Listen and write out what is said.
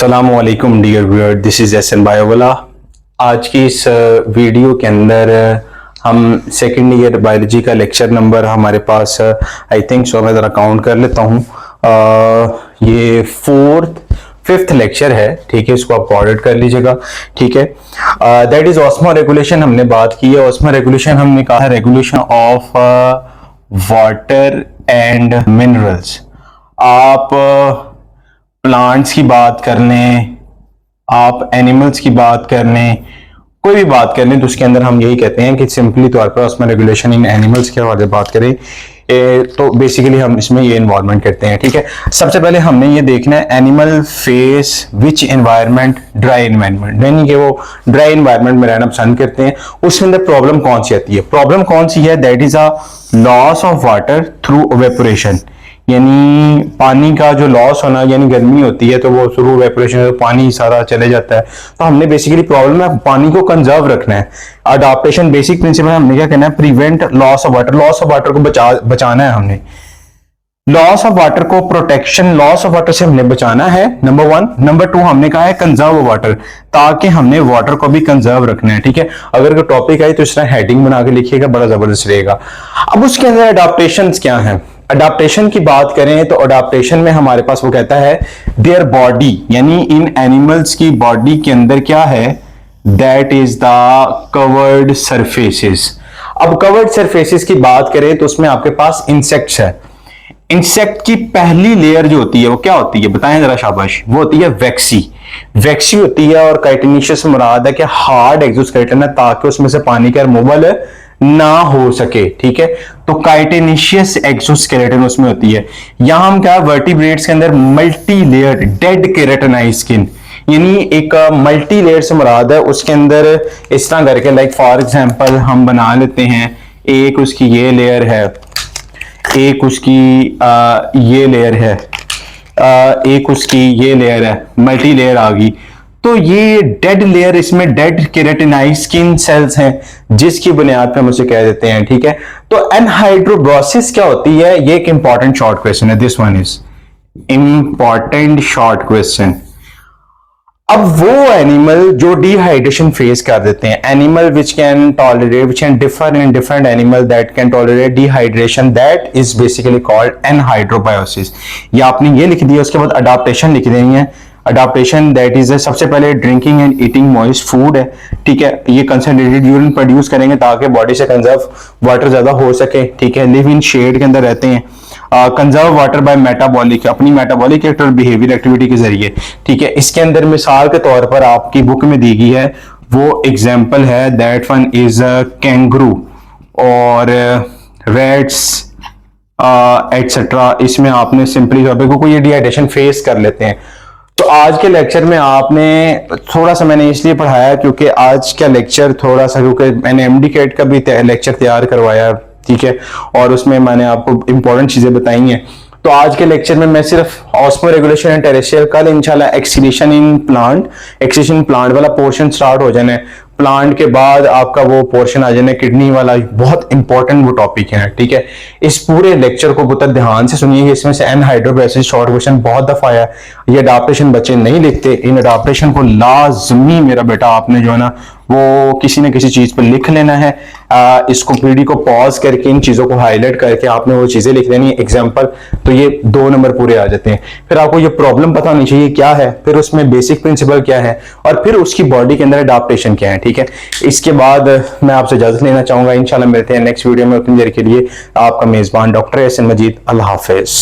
अस्सलामुअलैकुम dear viewer, this is S N Biowala. आज की इस वीडियो के अंदर हम सेकेंड ईयर बायोलॉजी का लेक्चर नंबर हमारे पास आई थिंक सो, मैं ज़रा काउंट कर लेता हूँ। ये फिफ्थ लेक्चर है, ठीक है। इसको आप ऑडिट कर लीजिएगा, ठीक है। दैट इज ऑस्मो रेगुलेशन हमने बात की है। ऑस्मो रेगुलेशन हमने कहा है regulation of water and minerals. आप प्लांट्स की बात कर लें, आप एनिमल्स की बात कर लें, कोई भी बात कर लें तो उसके अंदर हम यही कहते हैं कि सिंपली तौर पर उसमें रेगुलेशन इन एनिमल्स के हवाले से बात करें तो बेसिकली हम इसमें ये इन्वॉल्वमेंट करते हैं, ठीक है। सबसे पहले हमने ये देखना है एनिमल फेस विच एनवायरनमेंट, ड्राई एनवायरनमेंट, यानी कि वो ड्राई एनवायरनमेंट में रहना पसंद करते हैं। उसके अंदर प्रॉब्लम कौन सी आती है? प्रॉब्लम कौन सी है? That is a loss of water through evaporation, यानी पानी का जो लॉस होना, यानी गर्मी होती है तो वो थ्रू इवेपोरेशन तो पानी सारा चले जाता है। तो हमने बेसिकली प्रॉब्लम है पानी को कंजर्व रखना है। अडॉप्टेशन बेसिक प्रिंसिपल हमने क्या करना है? Prevent loss of water. Loss of water को बचाना है हमने। लॉस ऑफ वाटर को प्रोटेक्शन, लॉस ऑफ वाटर से हमने बचाना है, नंबर वन। नंबर टू हमने कहा है कंजर्व वाटर, ताकि हमने वाटर को भी कंजर्व रखना है, ठीक है। अगर कोई टॉपिक आई तो इस तरह हेडिंग बना के लिखिएगा, बड़ा जबरदस्त रहेगा। अब उसके अंदर अडॉप्टेशन क्या है? अडॉप्टेशन की बात करें तो अडॉप्टेशन में हमारे पास वो कहता है देयर बॉडी, यानी इन एनिमल्स की बॉडी के अंदर क्या है? That is the covered surfaces. अब कवर्ड सरफेसेस की बात करें तो उसमें आपके पास इंसेक्ट्स है। इंसेक्ट की पहली लेयर जो होती है वो क्या होती है? बताएं जरा, शाबाश। वो होती है वैक्सी। वैक्सी होती है और काइटिनेशियस मुराद है कि हार्ड एक्सोस्केलेटन है, ताकि उसमें से पानी का रिमूवल ना हो सके, ठीक है। तो काइटेनिशियस एक्सोस्केलेटन उसमें होती है। यहां हम क्या, वर्टिब्रेट्स के अंदर मल्टी लेयर डेड केराटिनाइज स्किन, यानी एक मल्टी लेयर से मुराद है उसके अंदर इस तरह करके, लाइक फॉर एग्जांपल हम बना लेते हैं, एक उसकी ये लेयर है, एक उसकी ये लेयर है, एक उसकी ये लेयर है, मल्टी लेयर आ गई। तो ये डेड लेयर, इसमें डेड केराटिनाइज स्किन सेल्स हैं जिसकी बुनियाद पर हम उसे कह देते हैं, ठीक है। तो एनहाइड्रोब्रोसिस क्या होती है? ये एक इंपॉर्टेंट शॉर्ट क्वेश्चन है। This one is important short question. अब वो एनिमल जो डिहाइड्रेशन फेस कर देते हैं, animal which can tolerate, which can differ in different animal that can tolerate dehydration, that is basically called anhydrobiosis. ये आपने ये लिख दिया, उसके बाद अडॉप्टेशन लिख देनी है। अडॉप्टेशन दैट इज सबसे पहले drinking and eating moist food है, ठीक है। ये कंसंट्रेटेड यूरिन प्रोड्यूस करेंगे ताकि बॉडी से कंजर्व वाटर ज्यादा हो सके, ठीक है। लिव इन शेड के अंदर रहते हैं। कंजर्व वाटर बाय मेटाबॉलिक, अपनी मेटाबॉलिक एक्ट और बिहेवियर एक्टिविटी के जरिए, ठीक है। इसके अंदर मिसाल के तौर पर आपकी बुक में दी गई है वो एग्जाम्पल है, दैट वन इज कैंगरू और रैट्स एटसेट्रा। इसमें आपने सिंपली तौर पर कोई ये डिहाइड्रेशन फेस कर लेते हैं। तो आज के लेक्चर में आपने थोड़ा सा, मैंने इसलिए पढ़ाया क्योंकि आज का लेक्चर थोड़ा सा, क्योंकि मैंने एमडी कैट का भी लेक्चर तैयार करवाया, ठीक है, और उसमें मैंने आपको इंपॉर्टेंट चीजें बताई हैं। तो आज के लेक्चर में मैं सिर्फ ऑस्मो रेगुलेशन एंड टेरेस्ट्रियल, कल इंशाल्लाह oxidation in plant, oxidation plant वाला पोर्शन स्टार्ट हो जाना है। प्लांट के बाद आपका वो पोर्शन आ जाना, किडनी वाला, बहुत इंपॉर्टेंट वो टॉपिक है, ठीक है। इस पूरे लेक्चर को बहुत ध्यान से सुनिए, इसमें से एनहाइड्रोबायोसिस शॉर्ट क्वेश्चन बहुत दफा आया। ये अडॉप्टेशन बच्चे नहीं लिखते, इन अडॉप्टेशन को लाजमी मेरा बेटा आपने जो है ना वो किसी न किसी चीज पर लिख लेना है। इसको पीडी को पॉज करके इन चीजों को हाईलाइट करके आपने वो चीजें लिख लेनी है, एग्जाम्पल, तो ये 2 नंबर पूरे आ जाते हैं। फिर आपको ये प्रॉब्लम पता होनी चाहिए क्या है, फिर उसमें बेसिक प्रिंसिपल क्या है, और फिर उसकी बॉडी के अंदर अडॉप्टेशन क्या है, ठीक है। इसके बाद मैं आपसे इजाजत लेना चाहूंगा। इंशाल्लाह मिलते हैं नेक्स्ट वीडियो में। उतनी देर के लिए आपका मेजबान डॉक्टर एहसन मजीद। अल्लाह हाफिज।